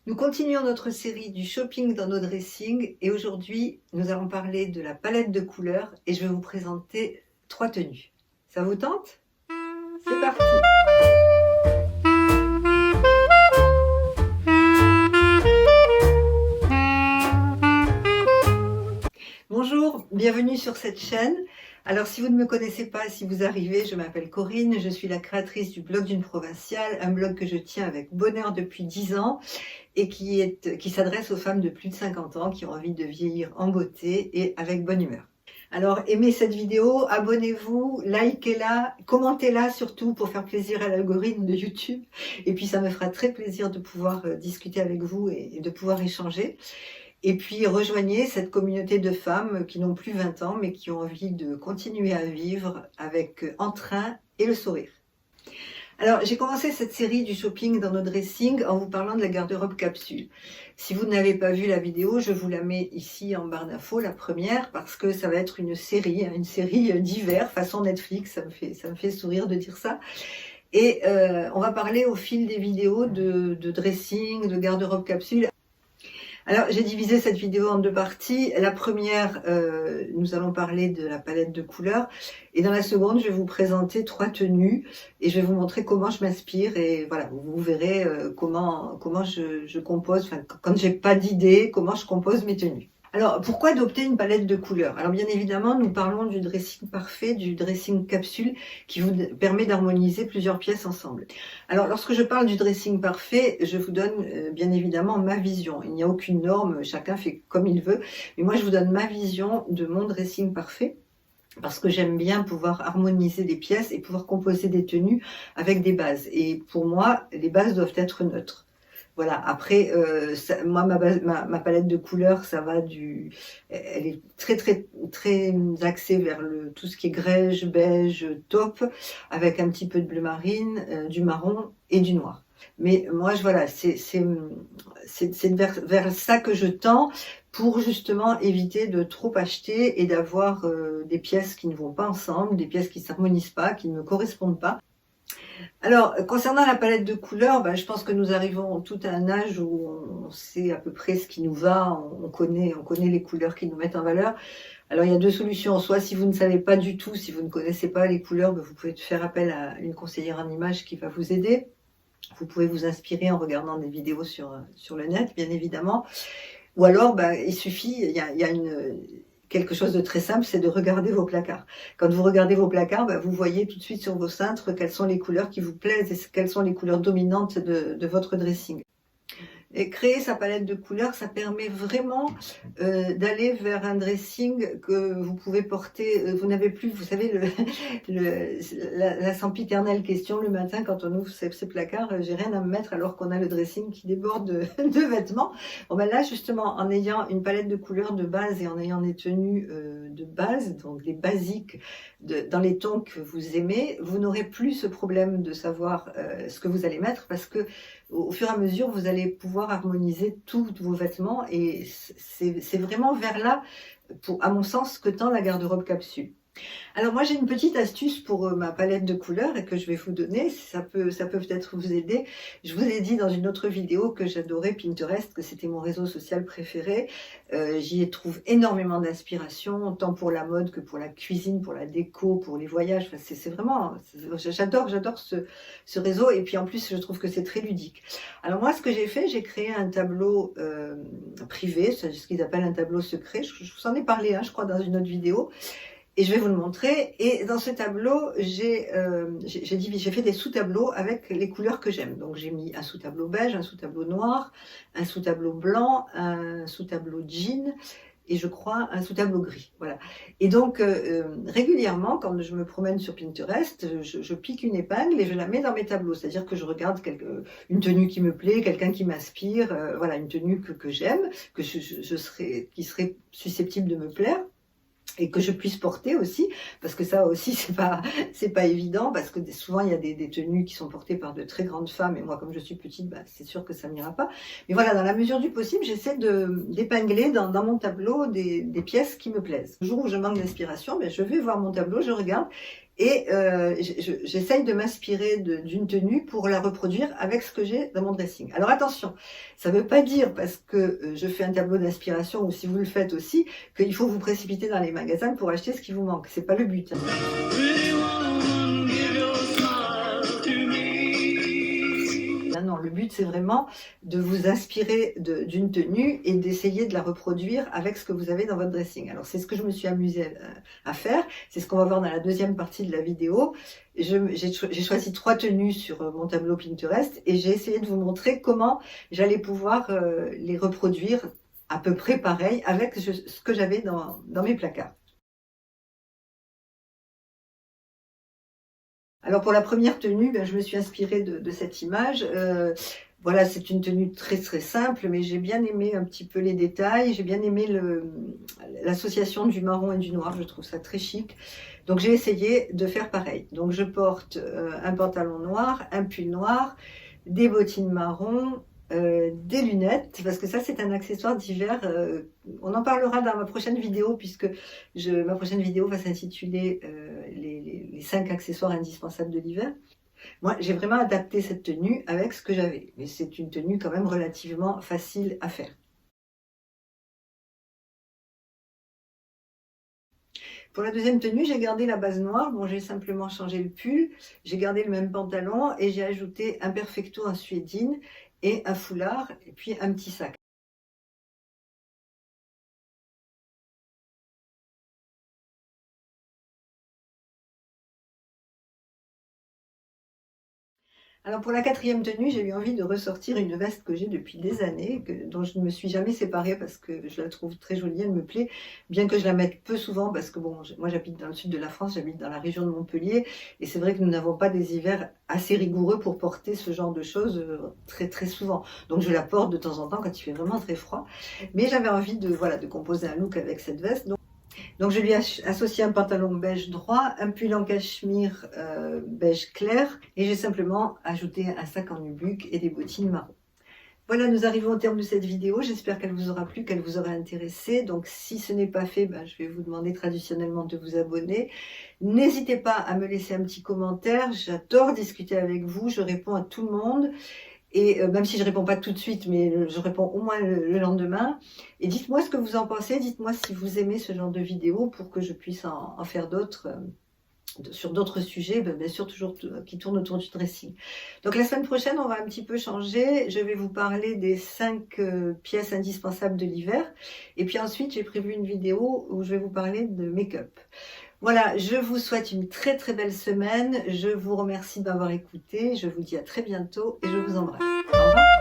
Nous continuons notre série du shopping dans nos dressings et aujourd'hui nous allons parler de la palette de couleurs et je vais vous présenter 3 tenues. Ça vous tente? C'est parti! Bonjour, bienvenue sur cette chaîne. Alors si vous ne me connaissez pas, si vous arrivez, je m'appelle Corinne, je suis la créatrice du blog d'une provinciale, un blog que je tiens avec bonheur depuis 10 ans et qui s'adresse aux femmes de plus de 50 ans qui ont envie de vieillir en beauté et avec bonne humeur. Alors aimez cette vidéo, abonnez-vous, likez-la, commentez-la surtout pour faire plaisir à l'algorithme de YouTube et puis ça me fera très plaisir de pouvoir discuter avec vous et de pouvoir échanger. Et puis rejoignez cette communauté de femmes qui n'ont plus 20 ans mais qui ont envie de continuer à vivre avec entrain et le sourire. Alors j'ai commencé cette série du shopping dans nos dressings en vous parlant de la garde-robe capsule. Si vous n'avez pas vu la vidéo, je vous la mets ici en barre d'infos, la première, parce que ça va être une série d'hiver façon Netflix, ça me fait sourire de dire ça. Et on va parler au fil des vidéos de dressing, de garde-robe capsule. Alors, j'ai divisé cette vidéo en 2 parties. La première, nous allons parler de la palette de couleurs. Et dans la seconde, je vais vous présenter 3 tenues et je vais vous montrer comment je m'inspire. Et voilà, vous verrez comment je compose, enfin, quand j'ai pas d'idée, comment je compose mes tenues. Alors, pourquoi adopter une palette de couleurs? Alors, bien évidemment, nous parlons du dressing parfait, du dressing capsule, qui vous permet d'harmoniser plusieurs pièces ensemble. Alors, lorsque je parle du dressing parfait, je vous donne bien évidemment ma vision. Il n'y a aucune norme, chacun fait comme il veut. Mais moi, je vous donne ma vision de mon dressing parfait, parce que j'aime bien pouvoir harmoniser des pièces et pouvoir composer des tenues avec des bases. Et pour moi, les bases doivent être neutres. Voilà, après, moi, ma palette de couleurs, ça va elle est très axée vers tout ce qui est grège, beige, taupe, avec un petit peu de bleu marine, du marron et du noir. Mais moi, voilà, c'est vers ça que je tends pour justement éviter de trop acheter et d'avoir des pièces qui ne vont pas ensemble, des pièces qui ne s'harmonisent pas, qui ne me correspondent pas. Alors, concernant la palette de couleurs, je pense que nous arrivons tout à un âge où on sait à peu près ce qui nous va, on connaît les couleurs qui nous mettent en valeur. Alors, il y a 2 solutions. Soit si vous ne savez pas du tout, si vous ne connaissez pas les couleurs, vous pouvez faire appel à une conseillère en images qui va vous aider. Vous pouvez vous inspirer en regardant des vidéos sur le net, bien évidemment. Ou alors, il suffit, il y a quelque chose de très simple, c'est de regarder vos placards. Quand vous regardez vos placards, vous voyez tout de suite sur vos cintres quelles sont les couleurs qui vous plaisent et quelles sont les couleurs dominantes de votre dressing. Et créer sa palette de couleurs, ça permet vraiment d'aller vers un dressing que vous pouvez porter. Vous n'avez plus, vous savez, la sempiternelle question le matin quand on ouvre ces placards, j'ai rien à me mettre alors qu'on a le dressing qui déborde de vêtements. Bon là, justement, en ayant une palette de couleurs de base et en ayant des tenues de base, donc des basiques, dans les tons que vous aimez, vous n'aurez plus ce problème de savoir ce que vous allez mettre parce que au fur et à mesure, vous allez pouvoir harmoniser tous vos vêtements et c'est vraiment vers là, à mon sens, que tend la garde-robe capsule. Alors moi j'ai une petite astuce pour ma palette de couleurs et que je vais vous donner, ça peut peut-être vous aider. Je vous ai dit dans une autre vidéo que j'adorais Pinterest, que c'était mon réseau social préféré. J'y trouve énormément d'inspiration, tant pour la mode que pour la cuisine, pour la déco, pour les voyages. Enfin, c'est vraiment, j'adore ce réseau et puis en plus je trouve que c'est très ludique. Alors moi ce que j'ai fait, j'ai créé un tableau privé, c'est ce qu'ils appellent un tableau secret. Je vous en ai parlé, je crois, dans une autre vidéo. Et je vais vous le montrer. Et dans ce tableau, j'ai fait des sous-tableaux avec les couleurs que j'aime. Donc j'ai mis un sous-tableau beige, un sous-tableau noir, un sous-tableau blanc, un sous-tableau jean et je crois un sous-tableau gris. Voilà. Et donc régulièrement, quand je me promène sur Pinterest, je pique une épingle et je la mets dans mes tableaux. C'est-à-dire que je regarde une tenue qui me plaît, quelqu'un qui m'inspire, voilà, une tenue que j'aime, qui serait susceptible de me plaire. Et que je puisse porter aussi, parce que ça aussi c'est pas évident, parce que souvent il y a des tenues qui sont portées par de très grandes femmes, et moi comme je suis petite, c'est sûr que ça m'ira pas. Mais voilà, dans la mesure du possible, j'essaie d'épingler dans mon tableau des pièces qui me plaisent. Le jour où je manque d'inspiration, je vais voir mon tableau, je regarde, Et j'essaye de m'inspirer d'une tenue pour la reproduire avec ce que j'ai dans mon dressing. Alors attention, ça ne veut pas dire parce que je fais un tableau d'inspiration, ou si vous le faites aussi, qu'il faut vous précipiter dans les magasins pour acheter ce qui vous manque. C'est pas le but. Non, le but c'est vraiment de vous inspirer d'une tenue et d'essayer de la reproduire avec ce que vous avez dans votre dressing. Alors c'est ce que je me suis amusée à faire, c'est ce qu'on va voir dans la deuxième partie de la vidéo. J'ai choisi 3 tenues sur mon tableau Pinterest et j'ai essayé de vous montrer comment j'allais pouvoir les reproduire à peu près pareil avec ce que j'avais dans mes placards. Alors pour la première tenue, ben, je me suis inspirée de cette image. Voilà, c'est une tenue très très simple, mais j'ai bien aimé un petit peu les détails. J'ai bien aimé l'association du marron et du noir, je trouve ça très chic. Donc j'ai essayé de faire pareil. Donc je porte un pantalon noir, un pull noir, des bottines marron, des lunettes, parce que ça c'est un accessoire d'hiver. On en parlera dans ma prochaine vidéo, puisque ma prochaine vidéo va s'intituler les 5 accessoires indispensables de l'hiver. Moi j'ai vraiment adapté cette tenue avec ce que j'avais, mais c'est une tenue quand même relativement facile à faire. Pour la deuxième tenue, j'ai gardé la base noire. Bon, j'ai simplement changé le pull, j'ai gardé le même pantalon et j'ai ajouté un perfecto en suédine et un foulard et puis un petit sac. Alors pour la quatrième tenue, j'ai eu envie de ressortir une veste que j'ai depuis des années, dont je ne me suis jamais séparée parce que je la trouve très jolie, elle me plaît, bien que je la mette peu souvent parce que bon, moi j'habite dans le sud de la France, j'habite dans la région de Montpellier, et c'est vrai que nous n'avons pas des hivers assez rigoureux pour porter ce genre de choses très très souvent. Donc je la porte de temps en temps quand il fait vraiment très froid, mais j'avais envie de, voilà, de composer un look avec cette veste. Donc je lui ai associé un pantalon beige droit, un pull en cachemire beige clair, et j'ai simplement ajouté un sac en nubuck et des bottines marron. Voilà, nous arrivons au terme de cette vidéo. J'espère qu'elle vous aura plu, qu'elle vous aura intéressé. Donc si ce n'est pas fait, ben, je vais vous demander traditionnellement de vous abonner. N'hésitez pas à me laisser un petit commentaire. J'adore discuter avec vous. Je réponds à tout le monde. Et même si je ne réponds pas tout de suite, mais je réponds au moins le lendemain. Et dites-moi ce que vous en pensez, dites-moi si vous aimez ce genre de vidéos pour que je puisse en faire d'autres, sur d'autres sujets, bien sûr toujours qui tournent autour du dressing. Donc la semaine prochaine, on va un petit peu changer. Je vais vous parler des 5 pièces indispensables de l'hiver. Et puis ensuite, j'ai prévu une vidéo où je vais vous parler de make-up. Voilà, je vous souhaite une très très belle semaine. Je vous remercie de m'avoir écouté. Je vous dis à très bientôt et je vous embrasse. Au revoir.